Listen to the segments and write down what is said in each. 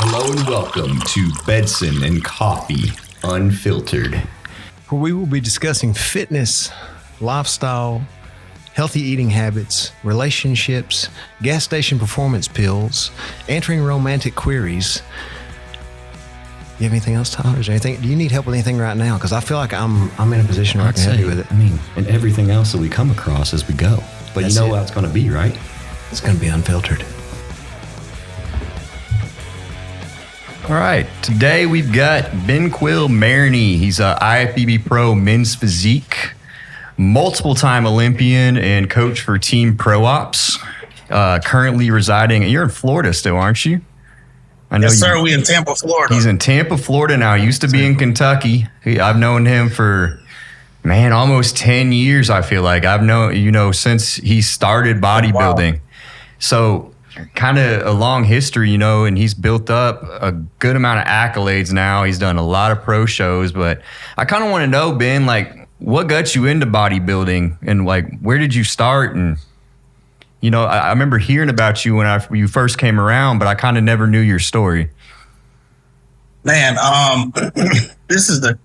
Hello and welcome to Bedson and Coffee Unfiltered, where we will be discussing fitness, lifestyle, healthy eating habits, relationships, gas station performance pills, answering romantic queries. You have anything else, Tyler? Is there anything? Do you need help with anything right now? Because I feel like I'm in a position where I can help you with it. I mean, and everything else that we come across as we go. But you know what it's going to be, right? It's going to be unfiltered. All right. Today we've got Benquil Maroney. He's a IFBB Pro Men's Physique, multiple-time Olympian and coach for Team Pro Ops. Currently residing. You're in Florida still, aren't you? I know. Yes, sir. We in Tampa, Florida. He's in Tampa, Florida now. He used to be in Kentucky. I've known him for, almost 10 years, I feel like. I've known, since he started bodybuilding. Wow. So kind of a long history, and he's built up a good amount of accolades now. He's done a lot of pro shows, but I kind of want to know, Ben, what got you into bodybuilding and where did you start? And, I remember hearing about you when you first came around, but I kind of never knew your story. Man, this is the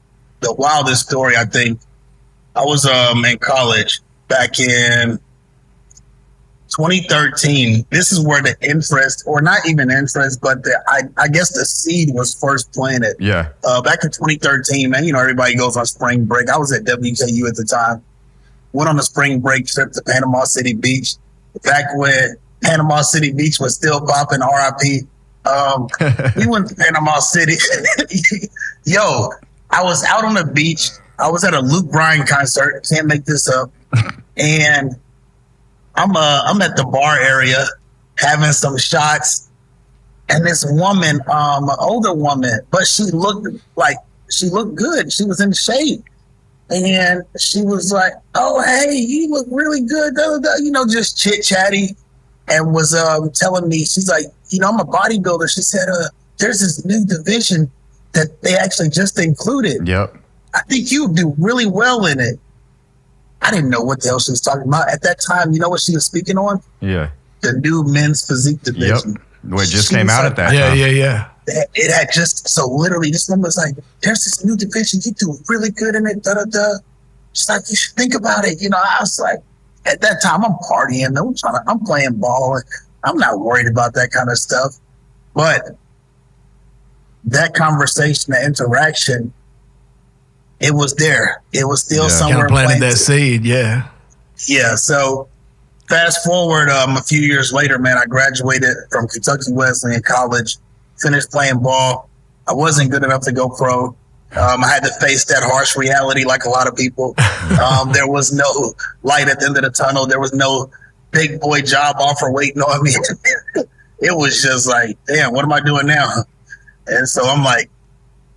wildest story, I think. I was in college back in 2013. This is where the interest, or not even interest, but I guess the seed was first planted. Yeah. Back in 2013, man, everybody goes on spring break. I was at WKU at the time. Went on a spring break trip to Panama City Beach. Back when Panama City Beach was still popping, RIP. We went to Panama City. Yo, I was out on the beach. I was at a Luke Bryan concert. Can't make this up. And I'm at the bar area having some shots, and this woman, an older woman, but she looked good. She was in shape, and she was like, "Oh, hey, you look really good," just chit chatty, and was telling me, she's like, I'm a bodybuilder. She said, "There's this new division that they actually just included. Yep. I think you do really well in it." I didn't know what the hell she was talking about. At that time, you know what she was speaking on? Yeah. The new men's physique division. Yep. It just came out at that time. Yeah. It had just, so literally this woman was like, "There's this new division. You do really good in it, da-da-da." She's like, "You should think about it." I was like, at that time, I'm partying. I'm playing ball. I'm not worried about that kind of stuff. But that conversation, that interaction, it was there. It was still somewhere. Kind of planted that seed, yeah. Yeah. So fast forward a few years later, man, I graduated from Kentucky Wesleyan College, finished playing ball. I wasn't good enough to go pro. I had to face that harsh reality like a lot of people. There was no light at the end of the tunnel. There was no big boy job offer waiting on me. It was just like, damn, what am I doing now? And so I'm like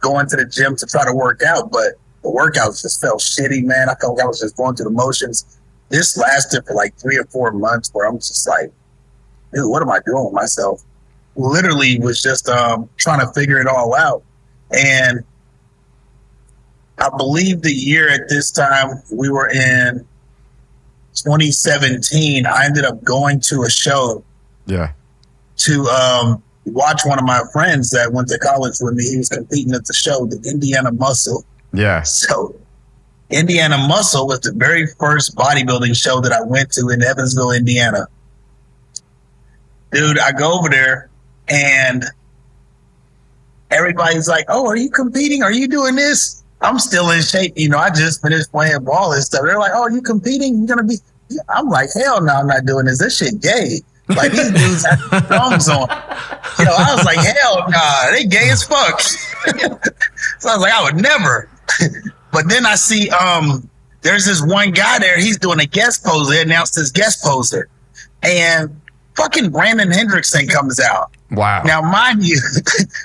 going to the gym to try to work out, but the workouts just felt shitty, man. I felt like I was just going through the motions. This lasted for 3 or 4 months where I'm just like, dude, what am I doing with myself? Literally was just trying to figure it all out. And I believe the year at this time, we were in 2017, I ended up going to a show to watch one of my friends that went to college with me. He was competing at the show, the Indiana Muscle. Yeah. So Indiana Muscle was the very first bodybuilding show that I went to in Evansville, Indiana. Dude, I go over there and everybody's like, "Oh, are you competing? Are you doing this?" I'm still in shape. I just finished playing ball and stuff. They're like, "Oh, are you competing? You're going to be..." I'm like, "Hell no, I'm not doing this. This shit gay." Like, these dudes have thumbs on. I was like, "Hell nah, they gay as fuck." So I was like, I would never. But then I see there's this one guy there. He's doing a guest poser. They announced his guest poser. And fucking Brandon Hendrickson comes out. Wow. Now, mind you,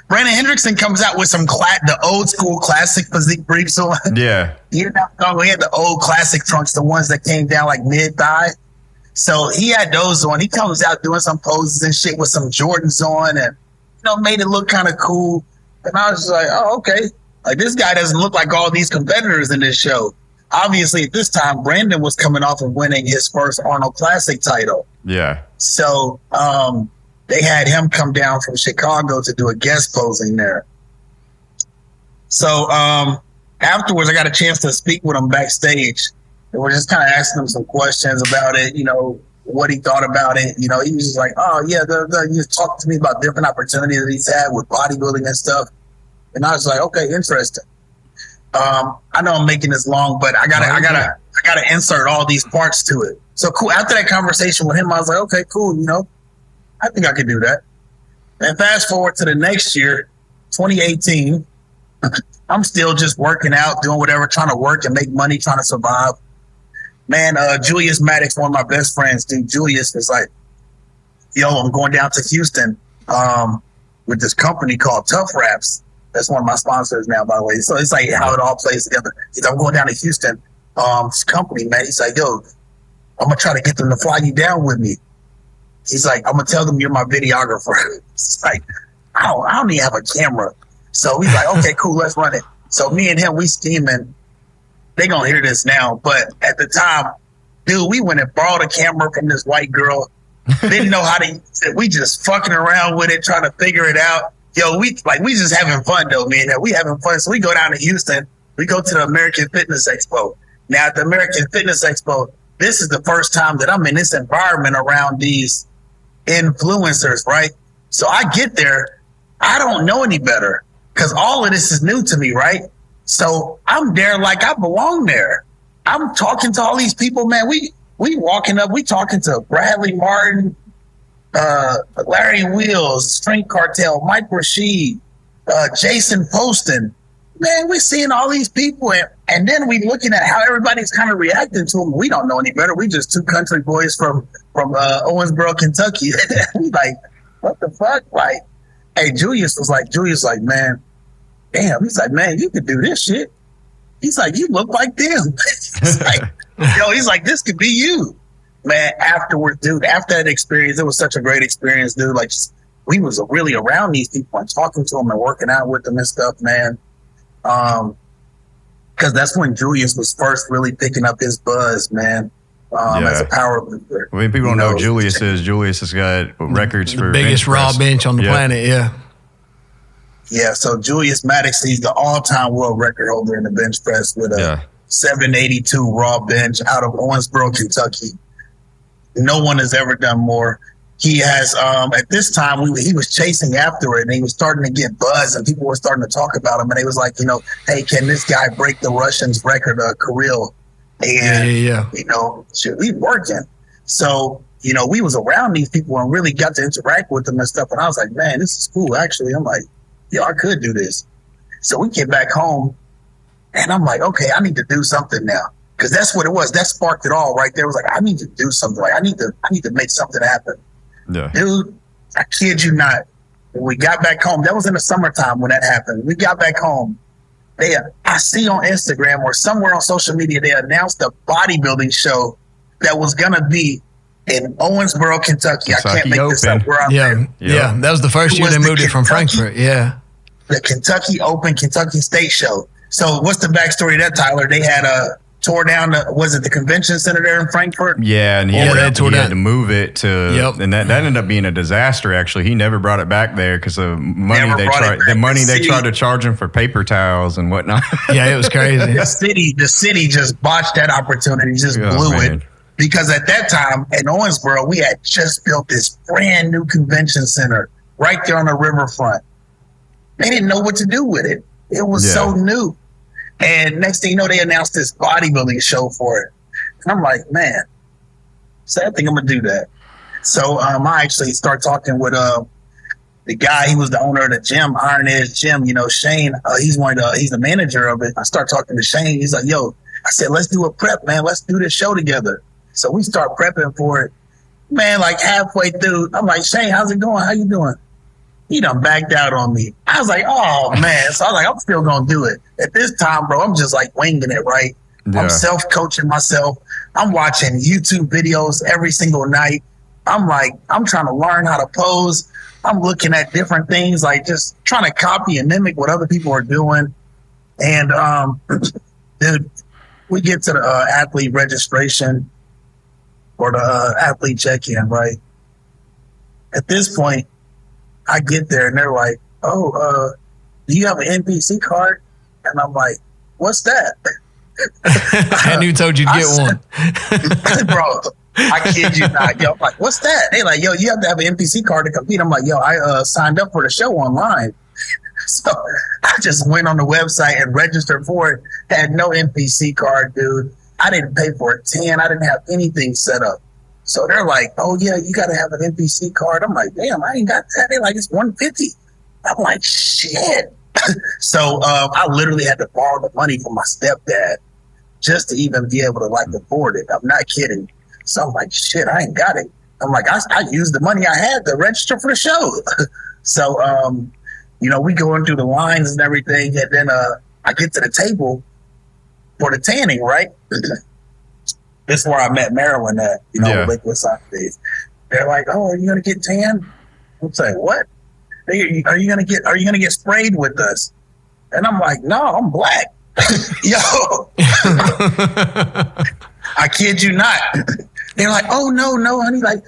Brandon Hendrickson comes out with the old school classic physique briefs on. Yeah. We had the old classic trunks, the ones that came down like mid-thigh. So he had those on. He comes out doing some poses and shit with some Jordans on and, made it look kind of cool. And I was just like, oh, okay. Like, this guy doesn't look like all these competitors in this show. Obviously, at this time, Brandon was coming off of winning his first Arnold Classic title. Yeah. So they had him come down from Chicago to do a guest posing there. So afterwards, I got a chance to speak with him backstage. And we're just kind of asking him some questions about it, you know, what he thought about it. You know, he was just like, oh, yeah, he was talking to me about different opportunities that he's had with bodybuilding and stuff. And I was like, okay, interesting. I know I'm making this long, but I gotta insert all these parts to it. So cool. After that conversation with him, I was like, okay, cool. You know, I think I could do that. And fast forward to the next year, 2018, I'm still just working out, doing whatever, trying to work and make money, trying to survive. Man, Julius Maddox, one of my best friends, dude, Julius is like, yo, I'm going down to Houston with this company called Tough Raps. That's one of my sponsors now, by the way. So it's like how it all plays together. I'm going down to Houston, this company, man. He's like, yo, I'm going to try to get them to fly you down with me. He's like, I'm going to tell them you're my videographer. It's like, I don't even have a camera. So he's like, okay, cool, let's run it. So me and him, we scheming. They gonna hear this now, but at the time, dude, we went and borrowed a camera from this white girl. Didn't know how to use it. We just fucking around with it, trying to figure it out. Yo, we just having fun though, man. We having fun. So we go down to Houston. We go to the American Fitness Expo. Now at the American Fitness Expo, this is the first time that I'm in this environment around these influencers, right? So I get there, I don't know any better because all of this is new to me, right? So I'm there like I belong there. I'm talking to all these people, man. We walking up, we talking to Bradley Martin, Larry Wheels, Strength Cartel, Mike Rashid, Jason Poston. Man, we seeing all these people and then we looking at how everybody's kind of reacting to them. We don't know any better. We just two country boys from Owensboro, Kentucky. We like, what the fuck? Like, hey, Julius was like, man, damn. He's like, man, you could do this shit. He's like, you look like them. He's like, he's like, this could be you. Man, afterwards, dude, after that experience, it was such a great experience, dude. Like, we was really around these people and talking to them and working out with them and stuff, man. Because that's when Julius was first really picking up his buzz, man. As a power lifter. I mean, people don't know who Julius is. Julius has got records for the biggest raw bench on the planet, yeah. Yeah, so Julius Maddox, he's the all-time world record holder in the bench press with a 782 raw bench out of Owensboro, Kentucky. No one has ever done more. He has, at this time, he was chasing after it, and he was starting to get buzz, and people were starting to talk about him, and they was like, hey, can this guy break the Russians' record, Kirill? And, shit, we working. So, we was around these people and really got to interact with them and stuff, and I was like, man, this is cool, actually. I'm like, I could do this. So we get back home, and I'm like, okay, I need to do something now. Because that's what it was. That sparked it all right there. It was like, I need to do something. Like, I need to make something happen. Yeah. Dude, I kid you not. When we got back home, that was in the summertime when that happened. We got back home. I see on Instagram or somewhere on social media, they announced a bodybuilding show that was going to be in Owensboro, Kentucky. I can't make this up. Where I'm at. Yeah. That was the first year they moved it from Frankfurt. Yeah. The Kentucky Open Kentucky State Show. So what's the backstory of that, Tyler? They had tore down the convention center there in Frankfurt? Yeah, and he had to move it to, and that ended up being a disaster. Actually, he never brought it back there because of money they tried to charge him for paper towels and whatnot. Yeah, it was crazy. The city just botched that opportunity, just blew it. Because at that time in Owensboro, we had just built this brand new convention center right there on the riverfront. They didn't know what to do with it. It was so new. And next thing you know, they announced this bodybuilding show for it. And I'm like, man, so I think I'm going to do that. So I actually start talking with the guy. He was the owner of the gym, Iron Edge Gym. Shane, he's the manager of it. I start talking to Shane. He's like, yo, I said, let's do a prep, man. Let's do this show together. So we start prepping for it. Man, like halfway through, I'm like, Shane, how's it going? How you doing? He done backed out on me. I was like, oh, man. So I was like, I'm still going to do it. At this time, bro, I'm just like winging it, right? Yeah. I'm self-coaching myself. I'm watching YouTube videos every single night. I'm like, I'm trying to learn how to pose. I'm looking at different things, like just trying to copy and mimic what other people are doing. And, dude, we get to the athlete registration or the athlete check-in, right? at this point, I get there and they're like, "Oh, do you have an NPC card?" And I'm like, "What's that?" And who told you to get one? Bro, I kid you not. Yo, I'm like, "What's that?" They like, "Yo, you have to have an NPC card to compete." I'm like, "Yo, I signed up for the show online." So I just went on the website and registered for it. Had no NPC card, dude. I didn't pay for a tan. I didn't have anything set up. So they're like, "Oh yeah, you got to have an NPC card." I'm like, "Damn, I ain't got that." They're like, "It's $150." I'm like, "Shit." So I literally had to borrow the money from my stepdad just to even be able to like afford it. I'm not kidding. So I'm like, "Shit, I ain't got it." I'm like, I used the money I had to register for the show. So, we going through the lines and everything. And then I get to the table for the tanning, right? This is where I met Marilyn at, Liquid Soccer Days. They're like, "Oh, are you going to get tan?" I'm saying, "What? Are you going to get sprayed with us?" And I'm like, "No, I'm black." Yo, I kid you not. They're like, "Oh, no, honey. Like,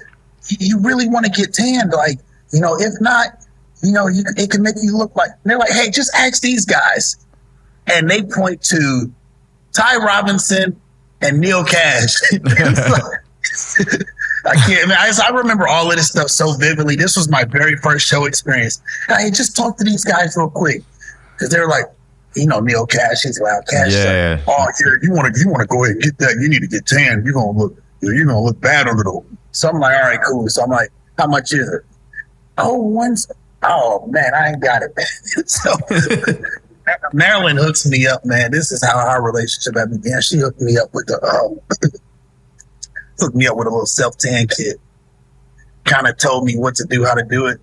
you really want to get tanned? Like, if not, it can make you look like." And they're like, "Hey, just ask these guys." And they point to Ty Robinson and Neil Cash. I remember all of this stuff so vividly. This was my very first show experience. Hey, just talk to these guys real quick, because they're like, Neil Cash, he's loud. Cash, Yeah. Like, "Oh, here, you want to go ahead and get that? You need to get tan. You're gonna look bad under the." So I'm like, "All right, cool." So I'm like, "How much is it?" Oh man, I ain't got it, man. So Marilyn hooks me up, man. This is how our relationship began. She hooked me up with a little self-tan kit. Kind of told me what to do, how to do it.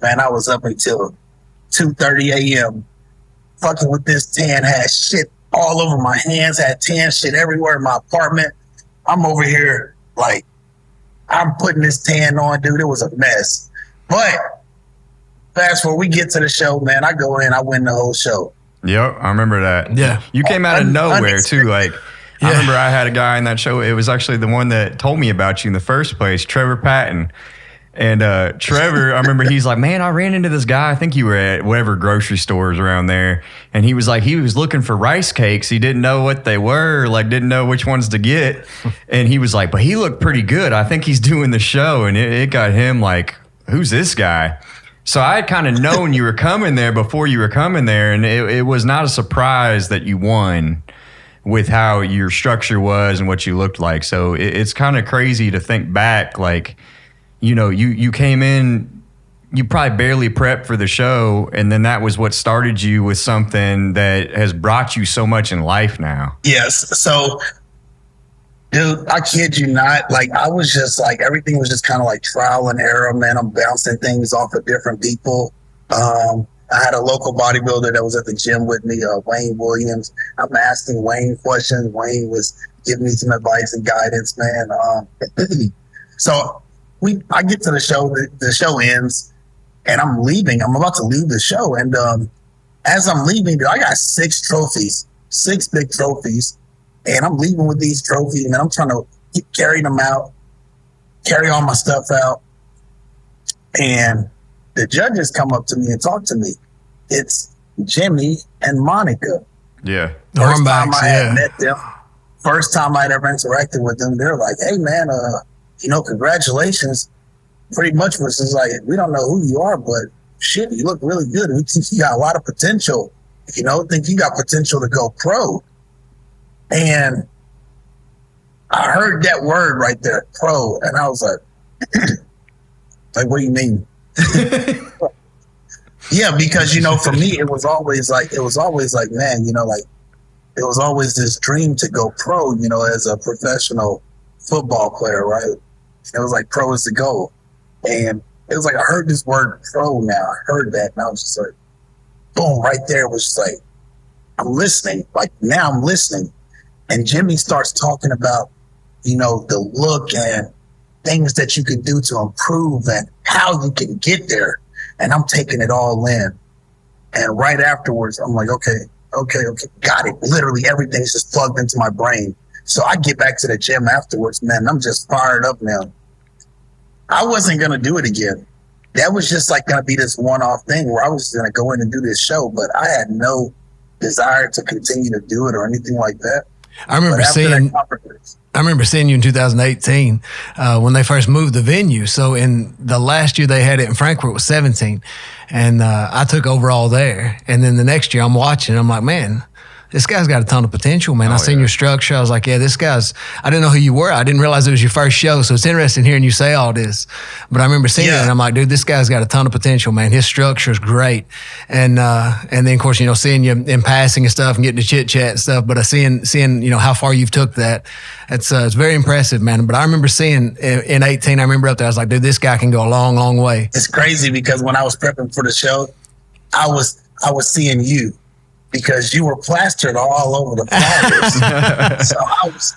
Man, I was up until 2:30 a.m. fucking with this tan. Had shit all over my hands. Had tan shit everywhere in my apartment. I'm over here like, I'm putting this tan on, dude. It was a mess. But fast forward, we get to the show, man. I go in, I win the whole show. Yep, I remember that. Yeah. You came out of nowhere, too. Like, I remember I had a guy in that show. It was actually the one that told me about you in the first place, Trevor Patton. And Trevor, I remember he's like, "Man, I ran into this guy. I think you were at whatever grocery stores around there." And he was like, he was looking for rice cakes. He didn't know what they were, like didn't know which ones to get. And he was like, "But he looked pretty good. I think he's doing the show." And it got him like, "Who's this guy?" So I had kind of known you were coming there before you were coming there. And it was not a surprise that you won with how your structure was and what you looked like. So it's kind of crazy to think back, like, you came in, you probably barely prepped for the show, and then that was what started you with something that has brought you so much in life now. Yes. So, dude, I kid you not. Like, I was just like, everything was just kind of like trial and error, man. I'm bouncing things off of different people. I had a local bodybuilder that was at the gym with me, Wayne Williams. I'm asking Wayne questions. Wayne was giving me some advice and guidance, man. So I get to the show. The show ends, and I'm leaving. I'm about to leave the show, and as I'm leaving, dude, I got 6 trophies, 6 big trophies, and I'm leaving with these trophies, and I'm trying to keep carrying them out, carry all my stuff out, and the judges come up to me and talk to me. It's Jimmy and Monica. Yeah. First time I had met them. First time I'd ever interacted with them. They're like, "Hey man, congratulations." Pretty much was just like, "We don't know who you are, but shit, you look really good. We think you got a lot of potential. Think you got potential to go pro." And I heard that word right there, pro, and I was like, like, what do you mean? Yeah, because for me it was always like, man, it was always this dream to go pro, as a professional football player, right? It was like, pro is the goal. And it was like, I heard this word pro now. I heard that, and I was just like, boom, right there. It was just like, I'm listening. Like, now I'm listening. And Jimmy starts talking about, the look and things that you can do to improve and how you can get there. And I'm taking it all in. And right afterwards, I'm like, okay, got it. Literally everything's just plugged into my brain. So I get back to the gym afterwards, man. I'm just fired up now. I wasn't going to do it again. that was just like going to be this one-off thing where I was going to go in and do this show, but I had no desire to continue to do it or anything like that. I remember seeing you in 2018 when they first moved the venue. So in the last year they had it in Frankfurt was 17, and I took overall there. And then the next year I'm watching, I'm like, man, this guy's got a ton of potential, man. I seen your structure. I was like, yeah, this guy's, I didn't know who you were. I didn't realize it was your first show. So it's interesting hearing you say all this. But I remember seeing it and I'm like, dude, this guy's got a ton of potential, man. His structure is great. And then of course, seeing you in passing and stuff and getting to chit chat and stuff, but seeing, how far you've took that, it's very impressive, man. But I remember seeing in 18, I remember up there, I was like, dude, this guy can go a long, long way. It's crazy because when I was prepping for the show, I was seeing you, because you were plastered all over the flyers. So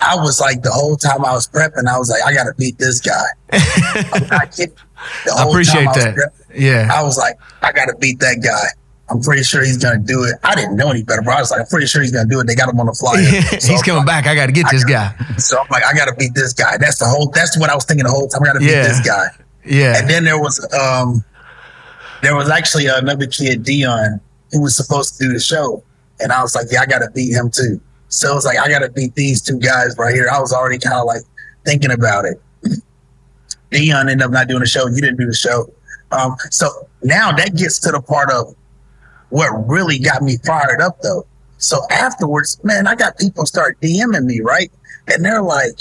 I was like, the whole time I was prepping, I was like, I got to beat this guy. I appreciate that. Yeah. I was like, I got to beat that guy. I'm pretty sure he's going to do it. I didn't know any better, but I was like, I'm pretty sure he's going to do it. They got him on the flyer. So he's coming back. I got to get this guy. So I'm like, I got to beat this guy. That's what I was thinking the whole time. I got to beat this guy. Yeah. And then there was actually another kid, Dion, who was supposed to do the show. And I was like, yeah, I got to beat him too. So it was like, I got to beat these two guys right here. I was already kind of like thinking about it. Dion ended up not doing the show. You didn't do the show. So now that gets to the part of what really got me fired up though. So afterwards, man, I got people start DMing me, right? And they're like,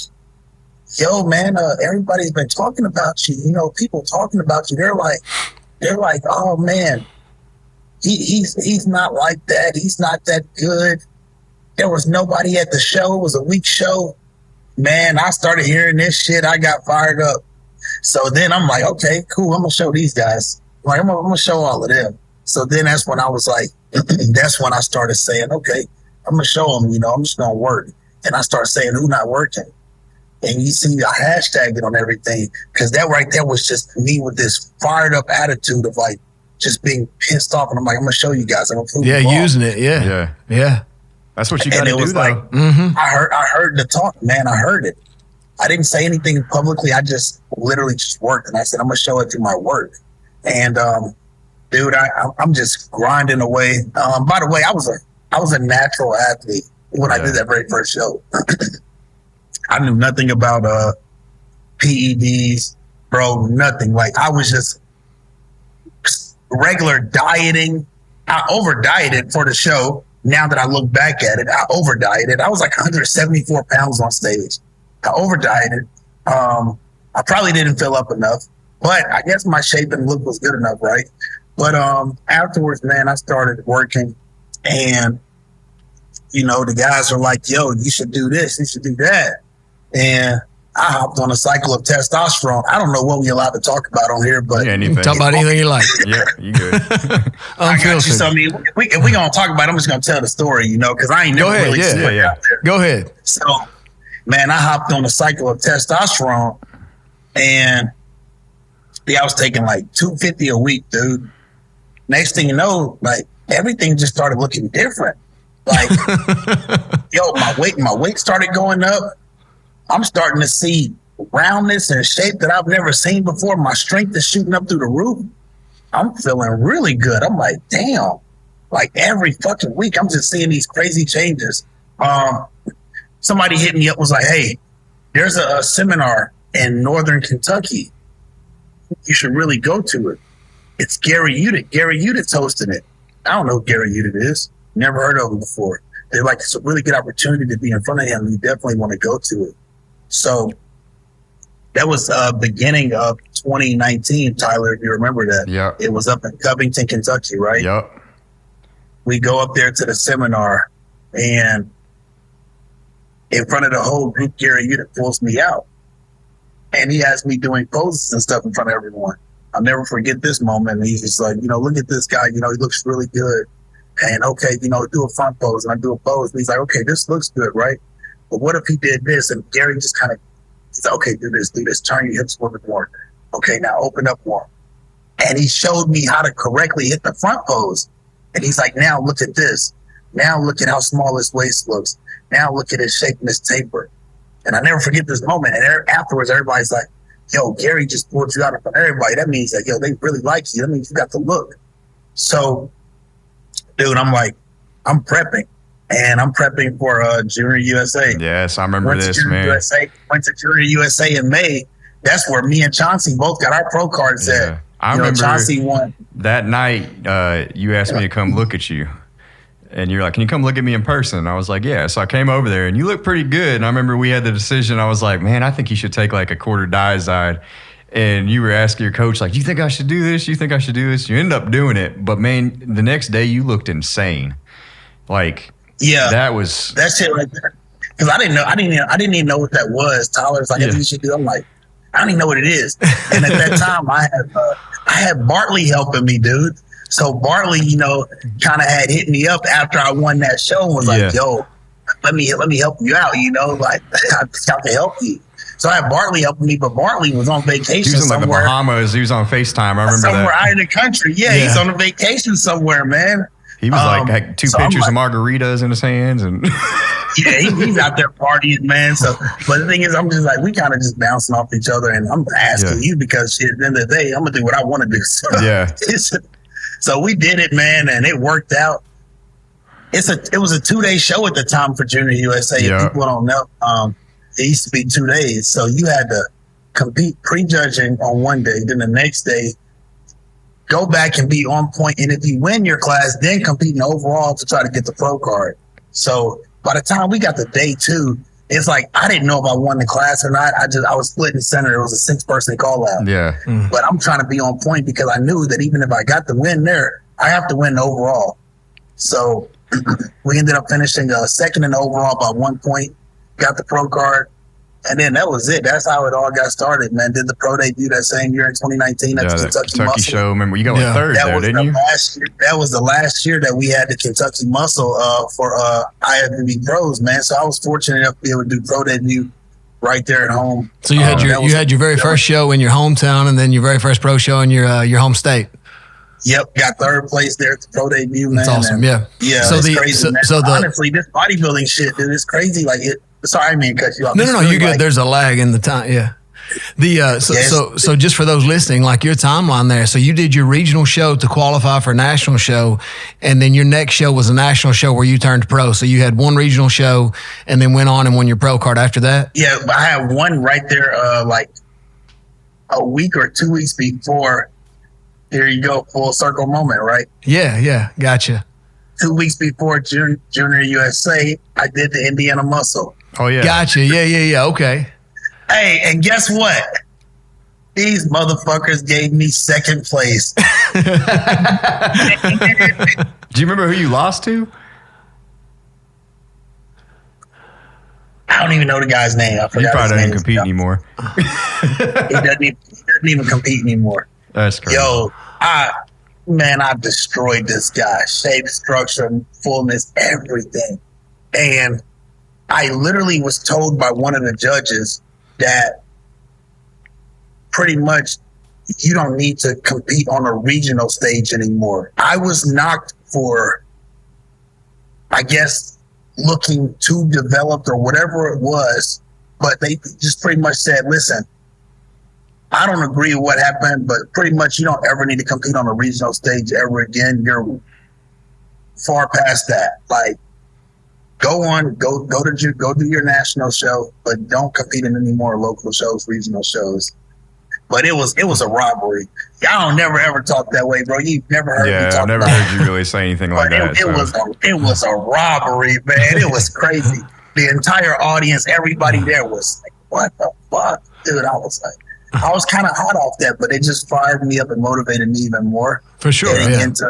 yo, man, everybody's been talking about you. People talking about you. They're like, oh man, He's not like that. He's not that good. There was nobody at the show. It was a weak show. Man, I started hearing this shit. I got fired up. So then I'm like, okay, cool. I'm going to show these guys. Like, I'm going to show all of them. So then that's when I was like, that's when I started saying, okay, I'm going to show them, I'm just going to work. And I started saying, who not working? And you see I hashtagged it on everything, because that right there was just me with this fired up attitude of like, just being pissed off, and I'm like, I'm gonna show you guys. I'm gonna prove you wrong. Using it, yeah. That's what you got to do. And it was like, I heard the talk, man. I heard it. I didn't say anything publicly. I just literally just worked, and I said, I'm gonna show it through my work. And dude, I'm just grinding away. By the way, I was a natural athlete when I did that very first show. I knew nothing about PEDs, bro. Nothing. Like I was just regular dieting. I over dieted for the show. Now that I look back at it, I over dieted. I was like 174 pounds on stage. I over dieted. I probably didn't fill up enough, but I guess my shape and look was good enough, right? But afterwards, man, I started working, and the guys are like, yo, you should do this, you should do that. And I hopped on a cycle of testosterone. I don't know what we allowed to talk about on here, but talk about anything you like. Yeah, you good. I got you. So I mean, if we gonna talk about it, I'm just gonna tell the story, because I ain't never really seen it out there. Go ahead. So, man, I hopped on a cycle of testosterone, and I was taking like 250 a week, dude. Next thing you know, like everything just started looking different. Like, my weight started going up. I'm starting to see roundness and shape that I've never seen before. My strength is shooting up through the roof. I'm feeling really good. I'm like, damn. Like every fucking week, I'm just seeing these crazy changes. Somebody hit me up, was like, hey, there's a seminar in Northern Kentucky. You should really go to it. It's Gary Udit. Gary Udit's hosting it. I don't know who Gary Udit is. Never heard of him before. They're like, it's a really good opportunity to be in front of him. You definitely want to go to it. So that was beginning of 2019, Tyler, if you remember that. Yeah. It was up in Covington, Kentucky, right? Yep. We go up there to the seminar, and in front of the whole group, Gary Udit pulls me out. And he has me doing poses and stuff in front of everyone. I'll never forget this moment. And he's just like, look at this guy. He looks really good. And okay, do a front pose. And I do a pose. And he's like, okay, this looks good, right? But what if he did this? And Gary just kind of, he's like, okay, do this. Turn your hips a little bit more. Okay, now open up more. And he showed me how to correctly hit the front pose. And he's like, now look at this. Now look at how small his waist looks. Now look at his shape and his taper. And I never forget this moment. And afterwards, everybody's like, yo, Gary just pulled you out in front of everybody. That means that, yo, they really like you. That means you got the look. So, dude, I'm prepping. And I'm prepping for Junior USA. Yes, I remember this, man. Went to Junior USA in May. That's where me and Chauncey both got our pro cards at. I remember Chauncey won. That night, you asked me to come look at you. And you're like, can you come look at me in person? And I was like, yeah. So I came over there, and you look pretty good. And I remember we had the decision. I was like, man, I think you should take like a quarter diazide. And you were asking your coach, like, you think I should do this? You think I should do this? You end up doing it. But, man, the next day you looked insane. Like, yeah, that shit right there. Because I didn't even know what that was. Tyler's like, I think you should do. I'm like, I don't even know what it is. And at that time, I had Bartley helping me, dude. So Bartley, kind of had hit me up after I won that show and was like, yo, let me help you out. Like I can help you. So I had Bartley helping me, but Bartley was on vacation somewhere. He was in like the Bahamas. He was on FaceTime. I remember somewhere that. out in the country. Yeah, he's on a vacation somewhere, man. He was had two pictures of margaritas in his hands, and yeah, he's out there partying, man. So, but the thing is, I'm just like, we kind of just bouncing off each other, and I'm asking you because at the end of the day, I'm gonna do what I want to do. So, so we did it, man, and it worked out. It was a 2-day show at the time for Junior USA. If people don't know, it used to be 2 days, so you had to compete pre-judging on one day, then the next day go back and be on point, and if you win your class, then compete in overall to try to get the pro card. So by the time we got to day 2, it's like I didn't know if I won the class or not. I was split in center. It was a 6-person call out. Yeah. But I'm trying to be on point because I knew that even if I got the win there, I have to win the overall. So we ended up finishing second in the overall by 1 point, got the pro card. And then that was it. That's how it all got started, man. Did the pro debut that same year in 2019 at the Kentucky Muscle show. Remember, you got third there, didn't you? That was the last year that we had the Kentucky Muscle for IFBB pros, man. So I was fortunate enough to be able to do pro debut right there at home. So you had your very first show in your hometown, and then your very first pro show in your home state. Yep, got third place there at the pro debut, man. That's awesome. Yeah. So it's crazy, man. Honestly, this bodybuilding shit, dude, it's crazy. Like it. Sorry, I mean, cut you off. No, you're good. There's a lag in the time. Yeah. So just for those listening, like your timeline there. So you did your regional show to qualify for a national show, and then your next show was a national show where you turned pro. So you had one regional show, and then went on and won your pro card after that. Yeah, but I had one right there, like a week or 2 weeks before. Here you go, full circle moment, right? Yeah, gotcha. 2 weeks before Junior USA, I did the Indiana Muscle. Oh, yeah. Gotcha. Yeah. Okay. Hey, and guess what? These motherfuckers gave me second place. Do you remember who you lost to? I don't even know the guy's name. I forgot. He probably doesn't compete anymore. He doesn't even compete anymore. That's crazy. Yo, I destroyed this guy. Shape, structure, fullness, everything. And I literally was told by one of the judges that pretty much you don't need to compete on a regional stage anymore. I was knocked for, I guess, looking too developed or whatever it was, but they just pretty much said, listen, I don't agree with what happened, but pretty much you don't ever need to compete on a regional stage ever again. You're far past that. Like, go do your national show, but don't compete in any more local shows, regional shows. But it was a robbery. Y'all don't never ever talk that way, bro. You've never heard me talk. I've never heard you really say anything like that. It was a robbery, man. It was crazy. The entire audience, everybody there was like, "What the fuck, dude?" I was kind of hot off that, but it just fired me up and motivated me even more. For sure, into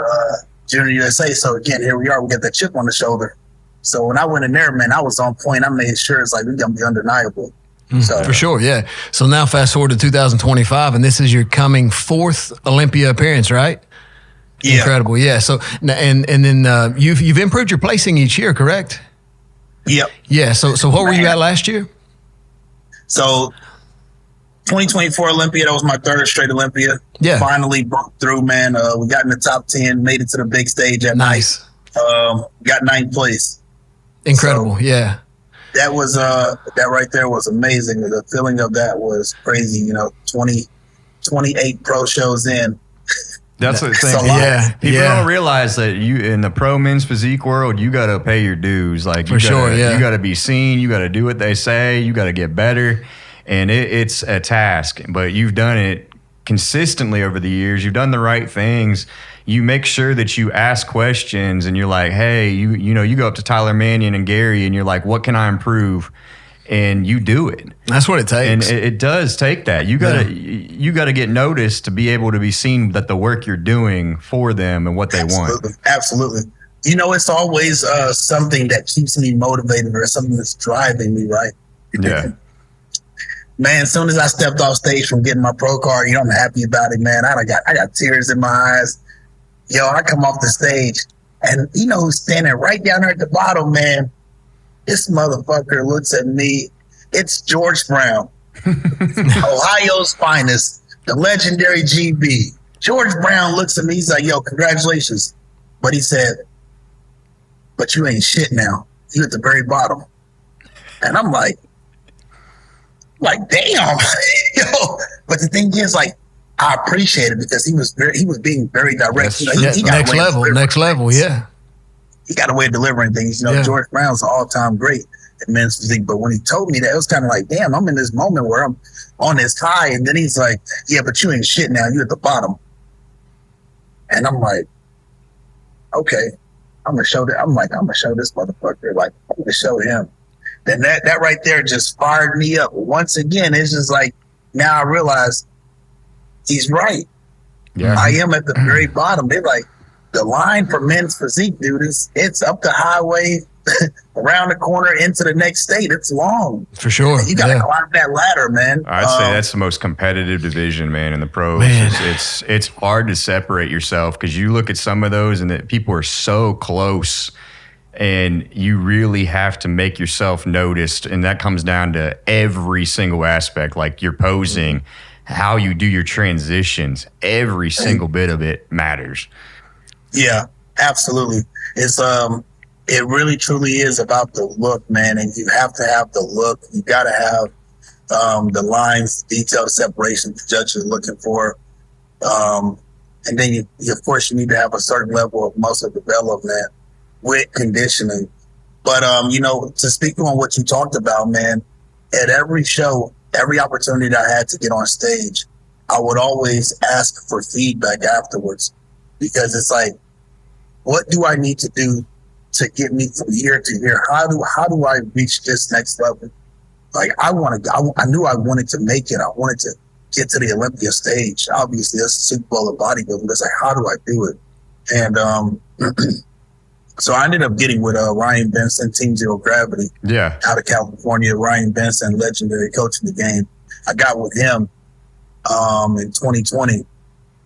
Junior USA. So again, here we are. We got the chip on the shoulder. So when I went in there, man, I was on point. I made sure it's like we're gonna be undeniable. So for sure, yeah. So now fast forward to 2025, and this is your coming 4th Olympia appearance, right? Yeah. Incredible, yeah. So and then you've improved your placing each year, correct? Yep. Yeah. So what were you at last year? So 2024 Olympia, that was my 3rd straight Olympia. Yeah. Finally broke through, man. We got in the top 10, made it to the big stage at nice. Night. Got 9th place. Incredible, yeah. that was that right there was amazing. The feeling of that was crazy. You know, 28 pro shows in. That's the thing. Yeah, People don't realize that you in the pro men's physique world, you got to pay your dues. Like For sure, yeah. You got to be seen. You got to do what they say. You got to get better, and it's a task. But you've done it consistently over the years. You've done the right things. You make sure that you ask questions, and you're like, hey, you know, you go up to Tyler Mannion and Gary, and you're like, what can I improve? And you do it. That's what it takes. And it does take that. You gotta get noticed to be able to be seen that the work you're doing for them and what they want. Absolutely. You know, it's always something that keeps me motivated or something that's driving me, right? Yeah. Man, as soon as I stepped off stage from getting my pro card, you know, I'm happy about it, man. I got tears in my eyes. Yo, I come off the stage, and you know who's standing right down there at the bottom, man? This motherfucker looks at me. It's George Brown, Ohio's finest, the legendary GB. George Brown looks at me. He's like, yo, congratulations. But he said, but you ain't shit now. You at the very bottom. And I'm like, damn. Yo. But the thing is, like, I appreciate it because he was being very direct. You know, he got next level, yeah. He got a way of delivering things. You know, George Brown's an all-time great at men's physique. But when he told me that, it was kind of like, damn, I'm in this moment where I'm on this high. And then he's like, yeah, but you ain't shit now. You at the bottom. And I'm like, okay, I'm going to show this motherfucker. Like, I'm going to show him. Then that right there just fired me up. Once again, it's just like, now I realize he's right. Yeah. I am at the very bottom. They're like, the line for men's physique, dude, it's up the highway, around the corner, into the next state. It's long. For sure. You got to climb that ladder, man. I'd say that's the most competitive division, man, in the pros. It's hard to separate yourself because you look at some of those and that people are so close, and you really have to make yourself noticed. And that comes down to every single aspect, like your posing, how you do your transitions. Every single bit of it matters. Yeah, absolutely. It's it really truly is about the look, man, and you have to have the look. You got to have the lines, detailed separation the judge is looking for, and then you of course you need to have a certain level of muscle development with conditioning. But you know, to speak on what you talked about, man, at every show, every opportunity that I had to get on stage, I would always ask for feedback afterwards, because it's like, what do I need to do to get me from here to here? How do I reach this next level? Like I knew I wanted to make it. I wanted to get to the Olympia stage. Obviously, that's the Super Bowl of bodybuilding. It's like, how do I do it? And so I ended up getting with Ryan Benson, Team Zero Gravity, out of California. Ryan Benson, legendary coach in the game. I got with him in 2020.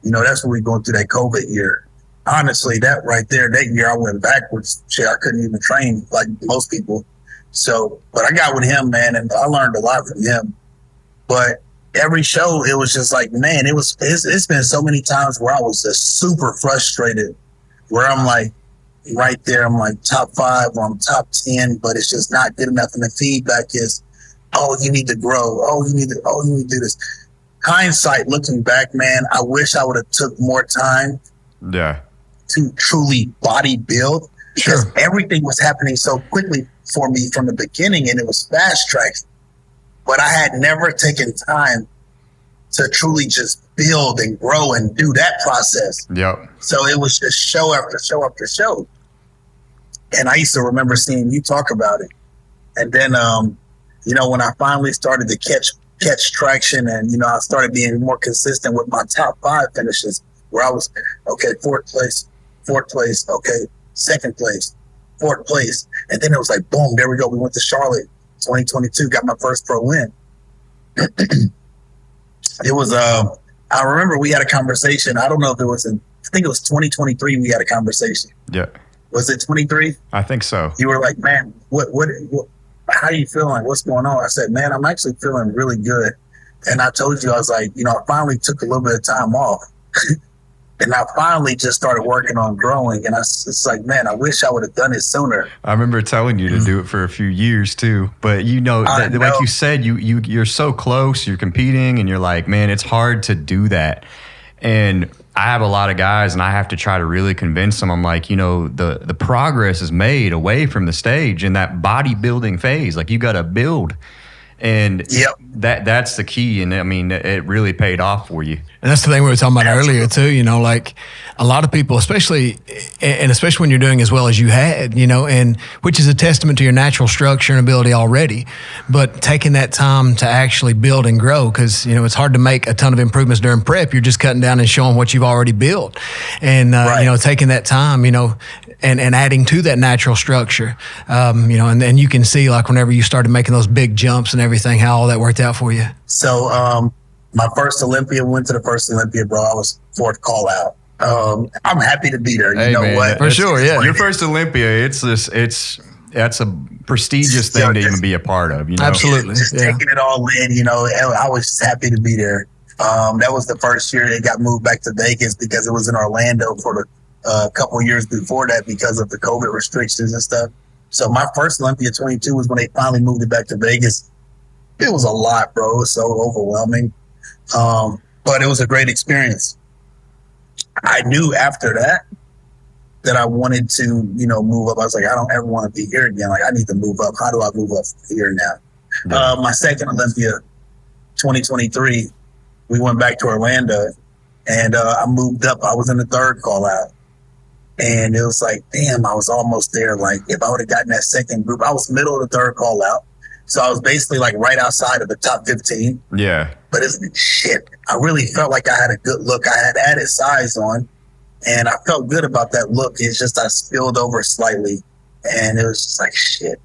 You know, that's when we going through that COVID year. Honestly, that right there, that year I went backwards. Shit, I couldn't even train like most people. So, but I got with him, man, and I learned a lot from him. But every show, it was just like, man, it's been so many times where I was just super frustrated, where I'm like, right there, I'm like top 5 or I'm top 10, but it's just not good enough. And the feedback is, oh, you need to grow. Oh, you need to do this. Hindsight, looking back, man, I wish I would have took more time. Yeah. To truly body build, because everything was happening so quickly for me from the beginning, and it was fast tracked. But I had never taken time to truly just build and grow and do that process. Yep. So it was just show after show after show. And I used to remember seeing you talk about it. And then, you know, when I finally started to catch traction, and, you know, I started being more consistent with my top 5 finishes, where I was, okay, fourth place, okay, second place, fourth place. And then it was like, boom, there we go. We went to Charlotte, 2022, got my first pro win. It was, I remember we had a conversation. I don't know if it was I think it was 2023 we had a conversation. Yeah. Was it 23? I think so. You were like, man, what, how are you feeling? What's going on? I said, man, I'm actually feeling really good. And I told you, I was like, you know, I finally took a little bit of time off. And I finally just started working on growing. And it's like, man, I wish I would have done it sooner. I remember telling you to do it for a few years too. But you know, like you said, you're so close, you're competing, and you're like, man, it's hard to do that. And I have a lot of guys, and I have to try to really convince them. I'm like, you know, the progress is made away from the stage in that bodybuilding phase. Like, you got to build. And that's the key. And I mean, it really paid off for you. And that's the thing we were talking about earlier too, you know, like a lot of people, especially when you're doing as well as you had, you know, and which is a testament to your natural structure and ability already, but taking that time to actually build and grow, because, you know, it's hard to make a ton of improvements during prep. You're just cutting down and showing what you've already built. And, you know, taking that time, you know, and adding to that natural structure, you know, and then you can see, like, whenever you started making those big jumps and everything, how all that worked out for you. So my first Olympia, went to the first Olympia, bro. I was fourth call out. I'm happy to be there. You know what? For sure, yeah. Your first Olympia, that's a prestigious thing to even be a part of. You know? Absolutely. Just taking it all in, you know, I was just happy to be there. That was the first year it got moved back to Vegas, because it was in Orlando for a couple of years before that because of the COVID restrictions and stuff. So my first Olympia 22 was when they finally moved it back to Vegas. It was a lot, bro. It was so overwhelming. But it was a great experience. I knew after that I wanted to, you know, move up. I was like, I don't ever want to be here again. Like, I need to move up. How do I move up here now? My second Olympia, 2023, we went back to Orlando, and I moved up. I was in the third call out. And it was like, damn, I was almost there. Like, if I would have gotten that second group, I was middle of the third call out. So I was basically like right outside of the top 15. Yeah. But it's shit. I really felt like I had a good look. I had added size on, and I felt good about that look. It's just I spilled over slightly, and it was just like, shit.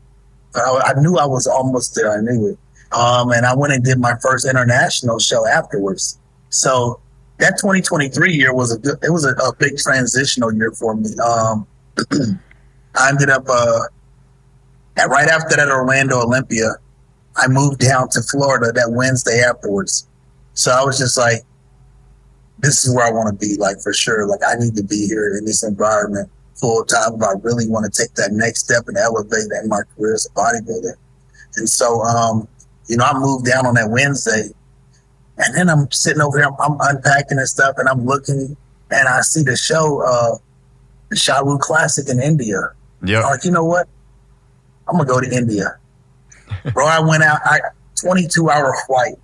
I knew I was almost there. I knew it. And I went and did my first international show afterwards. So that 2023 year was a big transitional year for me. I ended up right after that Orlando Olympia, I moved down to Florida that Wednesday afterwards. So I was just like, this is where I want to be, like, for sure. Like, I need to be here in this environment full time if I really want to take that next step and elevate in my career as a bodybuilder. And so, you know, I moved down on that Wednesday. And then I'm sitting over here, I'm unpacking and stuff, and I'm looking, and I see the show, the Shawu Classic in India. Yeah. I'm like, you know what? I'm going to go to India. Bro, I went out, 22-hour flight.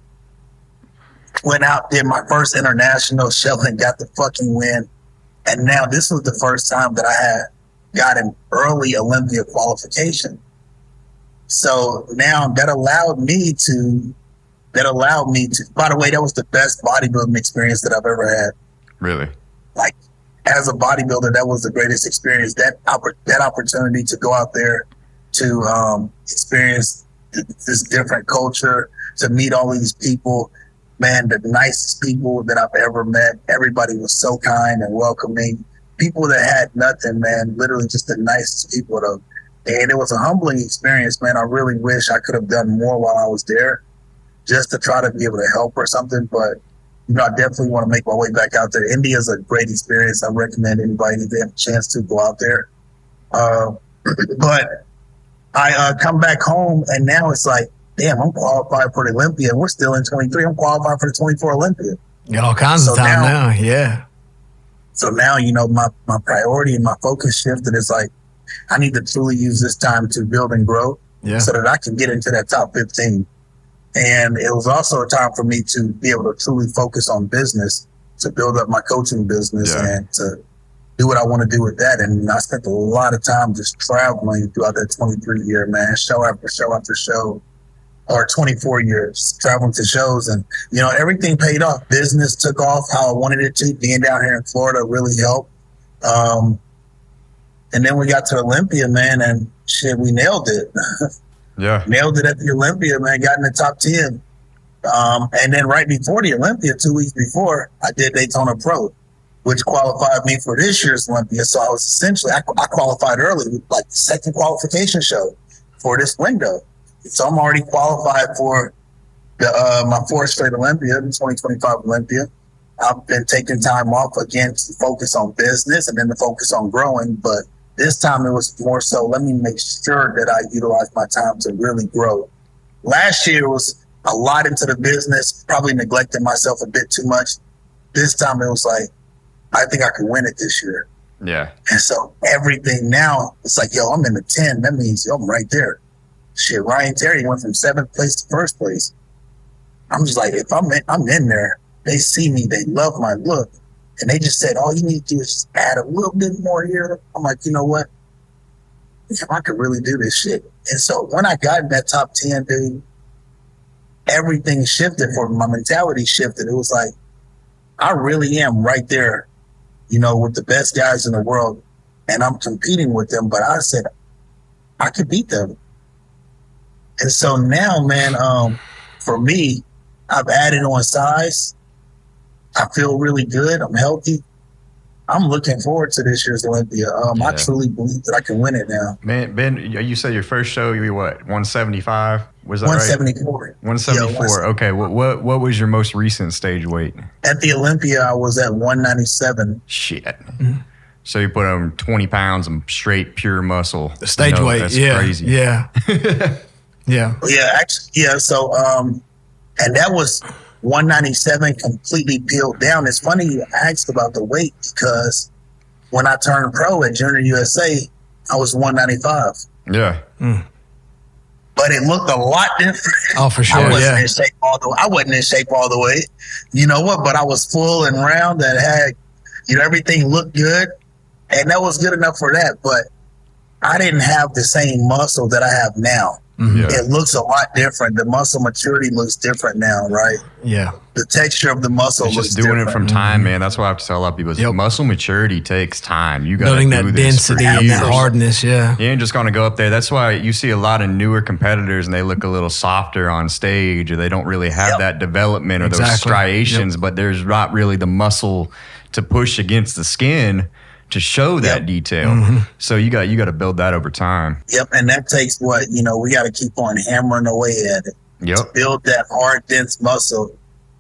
Went out, did my first international show and got the fucking win. And now this was the first time that I had got an early Olympia qualification. So now that allowed me to, by the way, that was the best bodybuilding experience that I've ever had. Really? Like, as a bodybuilder, that was the greatest experience. That opportunity to go out there to experience this different culture, to meet all these people, man, the nicest people that I've ever met. Everybody was so kind and welcoming. People that had nothing, man, literally just the nicest people. And it was a humbling experience, man. I really wish I could have done more while I was there, just to try to be able to help or something. But, you know, I definitely want to make my way back out there. India is a great experience. I recommend anybody if they have a chance to go out there. But I come back home, and now it's like, damn, I'm qualified for the Olympia. We're still in 23. I'm qualified for the 24 Olympia. Got all kinds of time now, yeah. So now, you know, my priority and my focus shifted. It's like, I need to truly use this time to build and grow so that I can get into that top 15. And it was also a time for me to be able to truly focus on business, to build up my coaching business and to do what I want to do with that. And I spent a lot of time just traveling throughout that 23 year, man, show after show after show, or 24 years traveling to shows. And, you know, everything paid off. Business took off how I wanted it to. Being down here in Florida really helped. And then we got to Olympia, man, and shit, we nailed it. Yeah. Nailed it at the Olympia, man, got in the top 10. And then right before the Olympia, 2 weeks before, I did Daytona Pro, which qualified me for this year's Olympia. So I was essentially, I qualified early with like the second qualification show for this window. So I'm already qualified for the my fourth straight Olympia, the 2025 Olympia. I've been taking time off again to focus on business and then to focus on growing. But this time it was more so, let me make sure that I utilize my time to really grow. Last year was a lot into the business, probably neglected myself a bit too much. This time it was like, I think I can win it this year. Yeah. And so everything now, it's like, yo, I'm in the 10. That means, yo, I'm right there. Shit, Ryan Terry went from 7th place to 1st place. I'm just like, if I'm in there, they see me, they love my look. And they just said, all you need to do is just add a little bit more here. I'm like, you know what? I could really do this shit. And so when I got in that top 10, dude, everything shifted for me. My mentality shifted. It was like, I really am right there, you know, with the best guys in the world. And I'm competing with them. But I said, I could beat them. And so now, man, for me, I've added on size. I feel really good. I'm healthy. I'm looking forward to this year's Olympia. I truly believe that I can win it now. Man, Ben, you said your first show, you were what, 175? Was that 174. Right? 174. Yeah, okay. What was your most recent stage weight? At the Olympia, I was at 197. Shit. Mm-hmm. So you put on 20 pounds of straight, pure muscle. The stage weight. That's crazy. Yeah. Yeah. Yeah. Actually, yeah. So, and that was 197 completely peeled down. It's funny you asked about the weight because when I turned pro at Junior USA, I was 195. Yeah. Mm. But it looked a lot different. Oh, for sure. I wasn't in shape all the way. You know what? But I was full and round that had, you know, everything looked good. And that was good enough for that. But I didn't have the same muscle that I have now. Mm-hmm. Yeah. It looks a lot different. The muscle maturity looks different now, right? Yeah. The texture of the muscle it's looks just doing different. It from time, man. That's what I have to tell a lot of people. Yep. Muscle maturity takes time. You got to building that density and that hardness, yeah. You ain't just going to go up there. That's why you see a lot of newer competitors and they look a little softer on stage or they don't really have that development or those striations, but there's not really the muscle to push against the skin to show that detail. Mm-hmm. So you got to build that over time. Yep, and that takes what, you know, we got to keep on hammering away at it. Yep. To build that hard, dense muscle,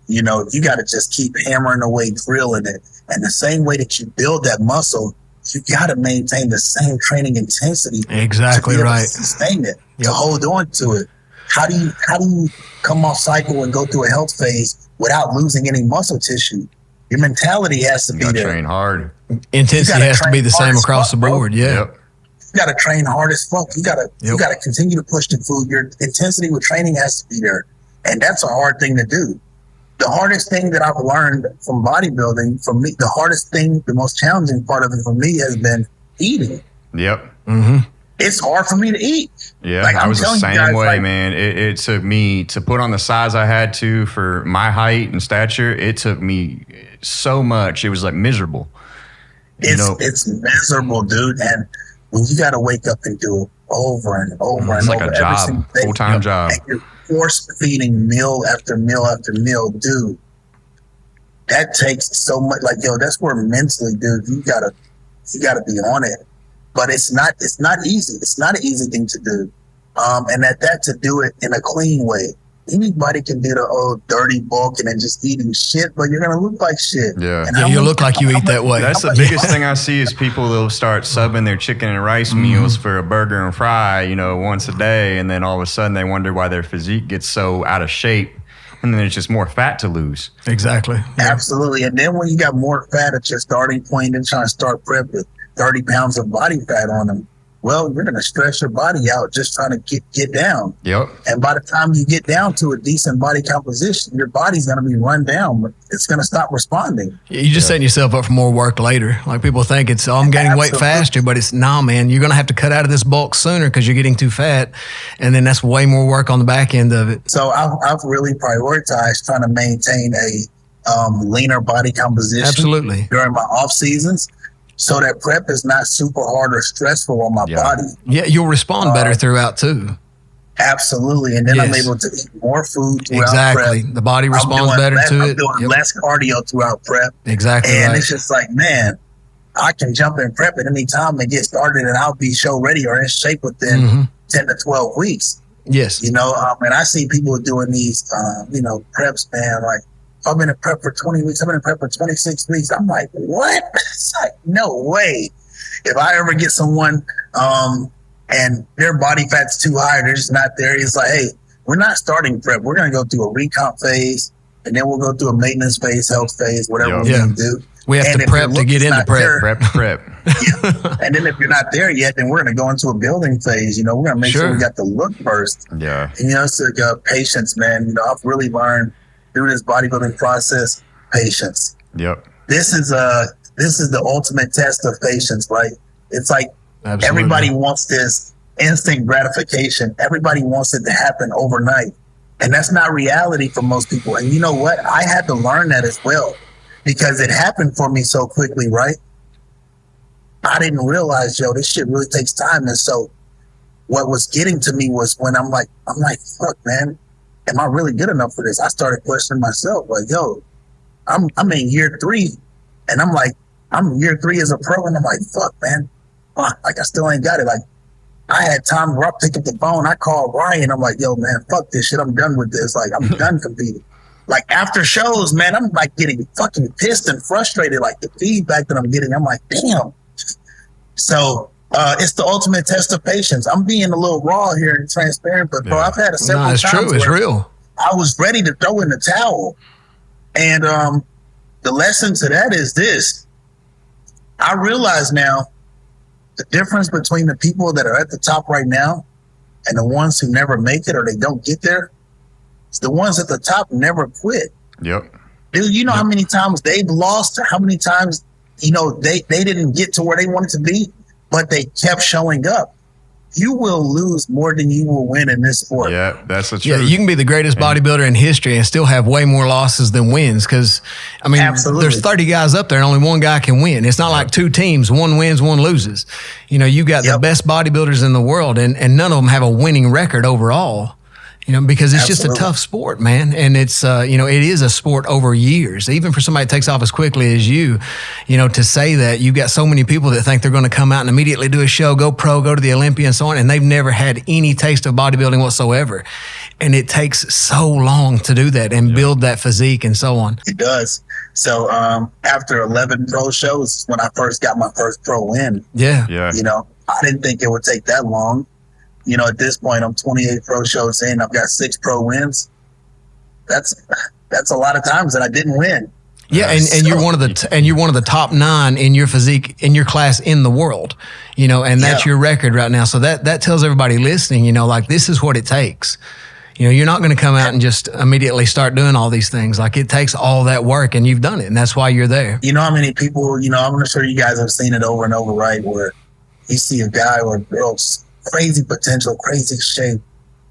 you know, you got to just keep hammering away, drilling it. And the same way that you build that muscle, you got to maintain the same training intensity. Exactly to be able right. to sustain it, to hold on to it. How do you come off cycle and go through a health phase without losing any muscle tissue? Your mentality has to be there. Train hard. Intensity has to be the same across the board. Yeah. Yep. You got to train hard as fuck. You got to continue to push the food. Your intensity with training has to be there. And that's a hard thing to do. The hardest thing that I've learned from bodybuilding, for me, the hardest thing, the most challenging part of it for me has been eating. Yep. Mm-hmm. It's hard for me to eat. Yeah, I was the same way, man. It took me to put on the size I had to for my height and stature. It took me so much. It was like miserable. It's miserable, dude. And when you got to wake up and do it over and over and it's over. Like a job, full-time job. And you're force feeding meal after meal after meal, dude. That takes so much. Like, yo, that's where mentally, dude, you gotta be on it. But it's not easy. It's not an easy thing to do. And to do it in a clean way. Anybody can do the old dirty bulk and then just eating shit, but you're gonna look like shit. Yeah, and you look like you eat that way. That's the biggest thing I see is people that'll start subbing their chicken and rice meals for a burger and fry, you know, once a day, and then all of a sudden they wonder why their physique gets so out of shape, and then it's just more fat to lose. Exactly. Yeah. Absolutely. And then when you got more fat at your starting point and trying to start prep with 30 pounds of body fat on them, well, you're going to stress your body out just trying to get down. Yep. And by the time you get down to a decent body composition, your body's going to be run down. It's going to stop responding. You're just setting yourself up for more work later. Like people think it's, I'm gaining weight faster, but it's, nah, man, you're going to have to cut out of this bulk sooner because you're getting too fat. And then that's way more work on the back end of it. So I've really prioritized trying to maintain a leaner body composition. Absolutely. During my off seasons. So that prep is not super hard or stressful on my body. Yeah, you'll respond better throughout too. Absolutely. And then I'm able to eat more food throughout prep. The body responds better to it. I'm doing less cardio throughout prep. Exactly. And it's just like, man, I can jump in prep at any time and get started and I'll be show ready or in shape within 10 to 12 weeks. Yes. You know, and I see people doing these, preps, man, like I've been in prep for 20 weeks. I've been in prep for 26 weeks. I'm like, what? It's like, no way. If I ever get someone and their body fat's too high, they're just not there, it's like, hey, we're not starting prep. We're going to go through a recomp phase, and then we'll go through a maintenance phase, health phase, whatever we need to do. We have to prep to get into prep. Prep. Yeah. And then if you're not there yet, then we're going to go into a building phase. We're going to make sure we got the look first. Yeah. And, it's like patience, man. I've really learned through this bodybuilding process, patience. Yep. This is the ultimate test of patience, right? It's like everybody wants this instant gratification. Everybody wants it to happen overnight. And that's not reality for most people. And you know what? I had to learn that as well because it happened for me so quickly, right? I didn't realize, this shit really takes time. And so what was getting to me was when I'm like, fuck, man, am I really good enough for this? I started questioning myself, like, I'm in year 3, and I'm year 3 as a pro, and I'm like, fuck, man, I still ain't got it. Like, I had time where I pick up the phone, I call Ryan, I'm like, yo, man, fuck this shit, I'm done with this. Like, I'm done competing. Like, after shows, man, I'm like getting fucking pissed and frustrated. Like, the feedback that I'm getting, I'm like, damn. So it's the ultimate test of patience. I'm being a little raw here and transparent, but bro, I've had it several times. It's true. It's real. I was ready to throw in the towel. And the lesson to that is this. I realize now the difference between the people that are at the top right now and the ones who never make it or they don't get there. It's the ones at the top never quit. Yep. Dude, you know how many times they've lost, how many times, they didn't get to where they wanted to be, but they kept showing up. You will lose more than you will win in this sport. Yeah, that's the truth. Yeah, you can be the greatest bodybuilder in history and still have way more losses than wins because, there's 30 guys up there and only one guy can win. It's not like 2 teams, one wins, one loses. You got the best bodybuilders in the world and none of them have a winning record overall. Because it's just a tough sport, man. And it's, it is a sport over years. Even for somebody that takes off as quickly as you, to say that you've got so many people that think they're going to come out and immediately do a show, go pro, go to the Olympia and so on, and they've never had any taste of bodybuilding whatsoever. And it takes so long to do that and build that physique and so on. It does. So after 11 pro shows, when I first got my first pro win, I didn't think it would take that long. At this point, I'm 28 pro shows in. I've got 6 pro wins. That's a lot of times that I didn't win. Yeah, and you're one of the top 9 in your physique in your class in the world. And that's your record right now. So that tells everybody listening, like this is what it takes. You're not going to come out and just immediately start doing all these things. Like it takes all that work, and you've done it, and that's why you're there. You know how many people? I'm sure you guys have seen it over and over, right? Where you see a guy or a girl. Crazy potential, crazy shape.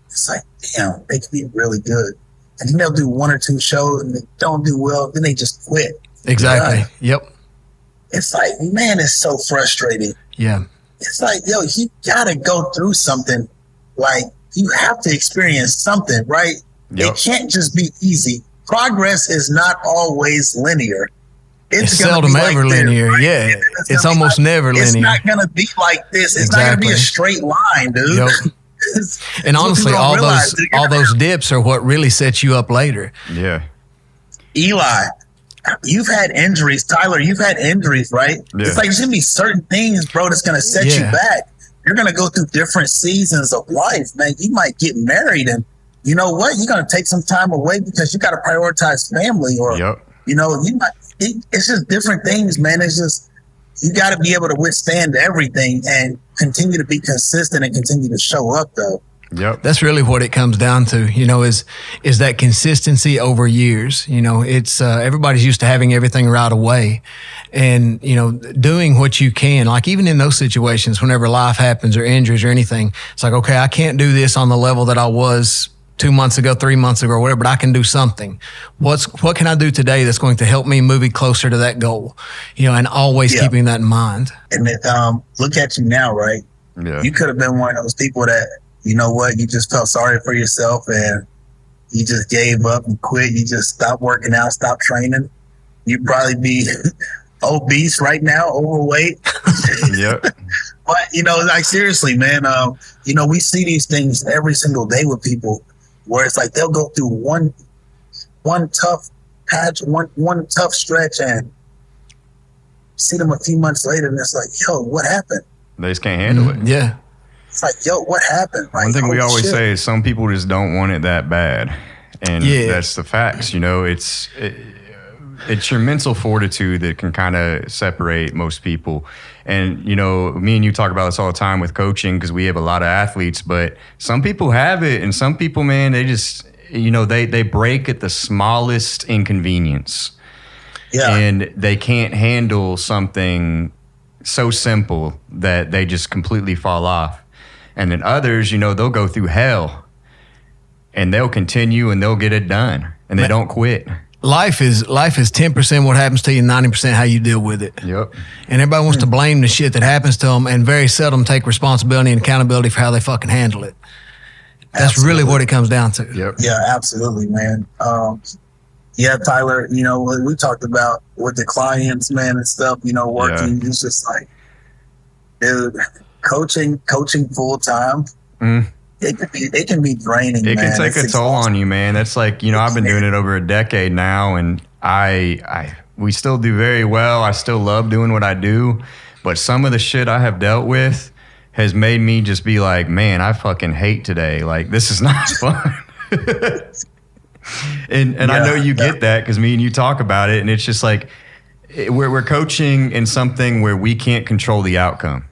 It's like, damn, they could be really good. And then they'll do 1 or 2 shows and they don't do well, then they just quit. Exactly. Right? Yep. It's like, man, it's so frustrating. Yeah. It's like, you gotta go through something. Like, you have to experience something, right? Yep. It can't just be easy. Progress is not always linear. It's seldom ever linear. Right? Yeah. It's almost never linear. It's not going to be like this. It's not going to be a straight line, dude. Yep. And honestly, all those dips are what really sets you up later. Yeah. Eli, you've had injuries. Tyler, you've had injuries, right? Yeah. It's like there's going to be certain things, bro, that's going to set you back. You're going to go through different seasons of life, man. You might get married and you know what? You're going to take some time away because you got to prioritize family or, you might. It's just different things, man. It's just, you got to be able to withstand everything and continue to be consistent and continue to show up, though. Yep. That's really what it comes down to, is that consistency over years. It's everybody's used to having everything right away and, doing what you can. Like even in those situations, whenever life happens or injuries or anything, it's like, okay, I can't do this on the level that I was 2 months ago, 3 months ago, or whatever, but I can do something. What can I do today that's going to help me move it closer to that goal? And always keeping that in mind. And look at you now, right? Yeah. You could have been one of those people that, you just felt sorry for yourself and you just gave up and quit. You just stopped working out, stopped training. You'd probably be obese right now, overweight. Yep. But, seriously, man, we see these things every single day with people where it's like they'll go through one tough patch, one tough stretch, and see them a few months later, and it's like, yo, what happened? They just can't handle it. Yeah. It's like, yo, what happened? Like, One thing we holy always shit. say is some people just don't want it that bad. And that's the facts. You know, it's your mental fortitude that can kind of separate most people. And, you know, me and you talk about this all the time with coaching because we have a lot of athletes, but some people have it, and some people, man, they just, you know, they break at the smallest inconvenience. Yeah. And they can't handle something so simple that they just completely fall off. And then others, you know, they'll go through hell and they'll continue and they'll get it done, and they don't quit. Life is 10% what happens to you, 90% how you deal with it. Yep. And everybody wants to blame the shit that happens to them, and very seldom take responsibility and accountability for how they fucking handle it. That's Absolutely. really what it comes down to. Yep. Yeah, absolutely, man. Yeah, Tyler, you know, we talked about with the clients, man, and stuff, you know, working. It's just like, dude, coaching full time. It can be draining. It man. can take It's a toll exhausting. on you, man. That's like, you know, I've been doing it over a decade now, and we still do very well. I still love doing what I do, but some of the shit I have dealt with has made me just be like, man, I fucking hate today. Like, this is not fun. and I know you get that because me and you talk about it, and it's just like we're coaching in something where we can't control the outcome.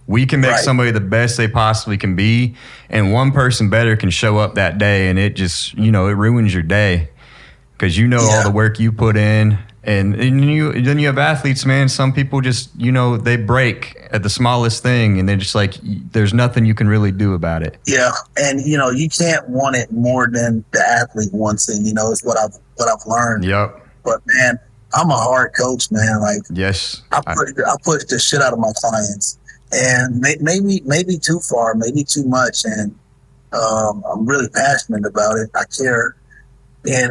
We can make somebody the best they possibly can be, and one person better can show up that day, and it just, you know, it ruins your day because you know all the work you put in. And then you have athletes, man. Some people just, you know, they break at the smallest thing, and they're just like, there's nothing you can really do about it. Yeah, and you know, you can't want it more than the athlete wants it. You know, it's what I've learned. Yep. But man, I'm a hard coach, man. Like, Yes. I push the shit out of my clients. And maybe too far, maybe too much, and I'm really passionate about it. I care,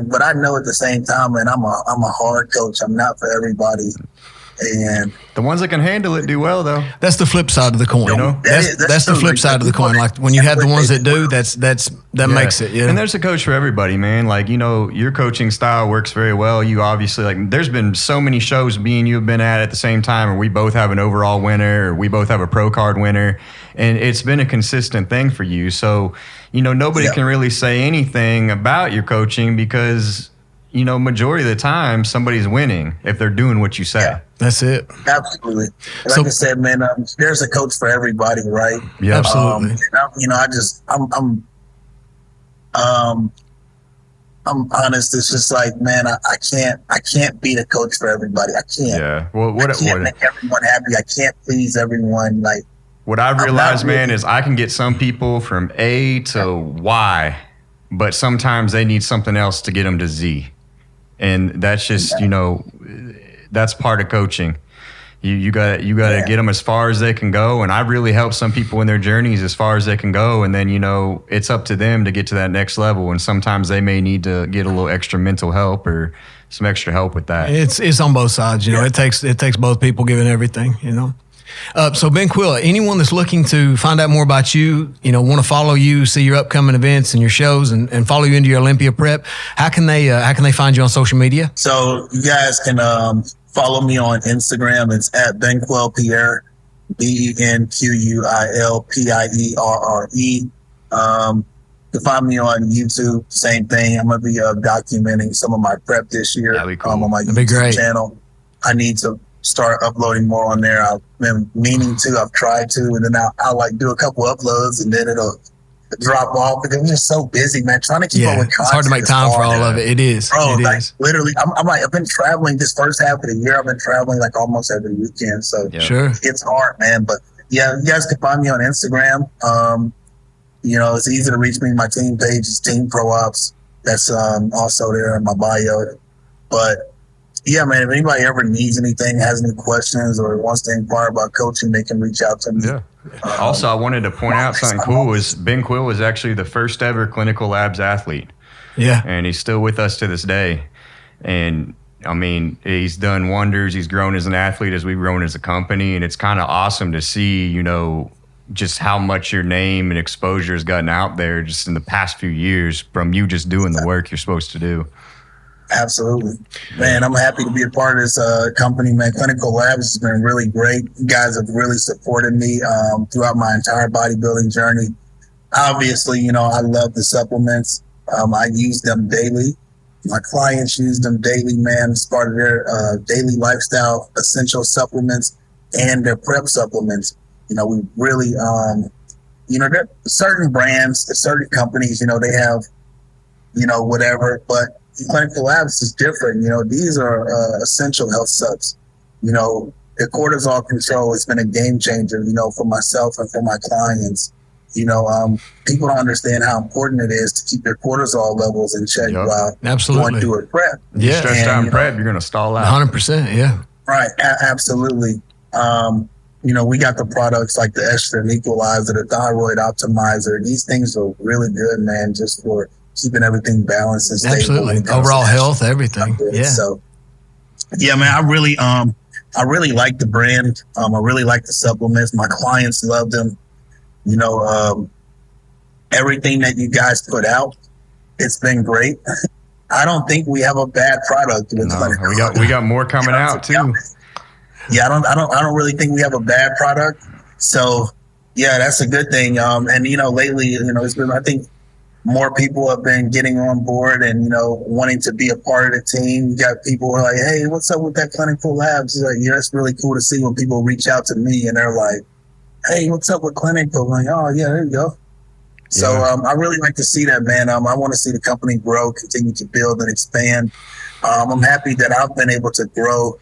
but I know at the same time, man, I'm a hard coach. I'm not for everybody, and The ones that can handle it do well, though. That's the flip side of the coin. You know? That's the true. flip side of the coin. Like when you have the ones that do, that makes it. Yeah. And there's a coach for everybody, man. Like, you know, your coaching style works very well. You obviously, like, there's been so many shows me and you have been at the same time, where we both have an overall winner, or we both have a pro card winner, and it's been a consistent thing for you. So, you know, nobody can really say anything about your coaching because, you know, majority of the time somebody's winning if they're doing what you say. Yeah. That's it. absolutely. Like I said, man, there's a coach for everybody, right? Yeah. Absolutely. And I'm honest. It's just like, man, I can't be the coach for everybody. I can't. Yeah. Well, I can't make everyone happy. I can't please everyone. Like, what I've realized, man, really- is I can get some people from A to Y, but sometimes they need something else to get them to Z. And that's just, you know, that's part of coaching. You got to get them as far as they can go. And I really help some people in their journeys as far as they can go. And then, you know, it's up to them to get to that next level. And sometimes they may need to get a little extra mental help or some extra help with that. It's on both sides. You know, it takes both people giving everything. You know. So Benquil, anyone that's looking to find out more about you, you know, want to follow you, see your upcoming events and your shows, and follow you into your Olympia prep, how can they find you on social media? so you guys can follow me on Instagram. It's at Benquil Pierre, BenquilPierre. You can find me on YouTube. Same thing. I'm gonna be documenting some of my prep this year. That'd be cool. On my That'd be YouTube great. channel. I need to start uploading more on there. I've been meaning to. I've tried to, and then I'll like do a couple uploads, and then it'll drop off because I'm just so busy, man. Trying to keep up with content. It's hard to make time for all of it. It is. Bro, It like is. literally, I've been traveling this first half of the year. I've been traveling like almost every weekend, so Yeah. Sure. it's hard, man. But yeah, you guys can find me on Instagram. You know, it's easy to reach me. My team page is Team Pro Ops. That's also there in my bio. But yeah, man, if anybody ever needs anything, has any questions, or wants to inquire about coaching, they can reach out to me. Yeah. Also, I wanted to point out something cool is Benquil was actually the first ever clinical labs athlete. Yeah. And he's still with us to this day. And I mean, he's done wonders. He's grown as an athlete as we've grown as a company. And it's kind of awesome to see, you know, just how much your name and exposure has gotten out there just in the past few years from you just doing the work you're supposed to do. Absolutely. Man, I'm happy to be a part of this company, man. Clinical Labs has been really great. You guys have really supported me throughout my entire bodybuilding journey. Obviously, you know, I love the supplements. I use them daily. My clients use them daily, man. It's part of their daily lifestyle essential supplements and their prep supplements. You know, we really, you know, there are certain brands, certain companies, you know, they have, you know, whatever, but Clinical Labs is different. You know, these are essential health subs. You know, the cortisol control has been a game changer, you know, for myself and for my clients. You know, people don't understand how important it is to keep your cortisol levels in check while going through a prep. Yeah, stretched out in prep, you're going to stall out. 100%, yeah. Right, absolutely. You know, we got the products like the estrogen equalizer, the thyroid optimizer. These things are really good, man, just for keeping everything balanced and stable. Absolutely. Overall health, everything. Yeah. So, yeah, man, I really like the brand. I really like the supplements. My clients love them. You know, everything that you guys put out, it's been great. I don't think we have a bad product. We got more coming out too. Yeah, I don't really think we have a bad product. So, yeah, that's a good thing. And you know, lately, you know, it's been, I think, more people have been getting on board and, you know, wanting to be a part of the team. You got people who are like, hey, what's up with that Clinical Labs? Like, yeah, it's really cool to see when people reach out to me and they're like, hey, what's up with Clinical? I'm like, oh, yeah, there you go. So I really like to see that, man. I want to see the company grow, continue to build and expand. I'm happy that I've been able to grow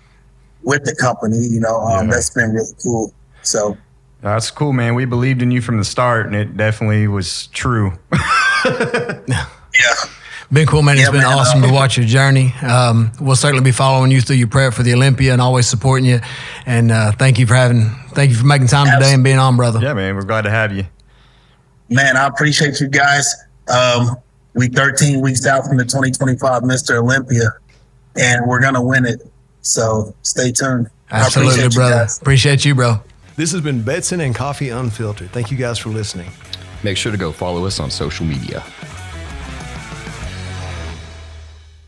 with the company. You know, that's been really cool. So that's cool, man. We believed in you from the start, and it definitely was true. Yeah. Benquil, man, it's been awesome to watch your journey. We'll certainly be following you through your prep for the Olympia and always supporting you. And thank you for making time today and being on, brother. Yeah, man, we're glad to have you. Man, I appreciate you guys. We 13 weeks out from the 2025 Mr. Olympia, and we're gonna win it. So stay tuned. Absolutely, brother. Appreciate you, bro. This has been Betson and Coffee Unfiltered. Thank you guys for listening. Make sure to go follow us on social media.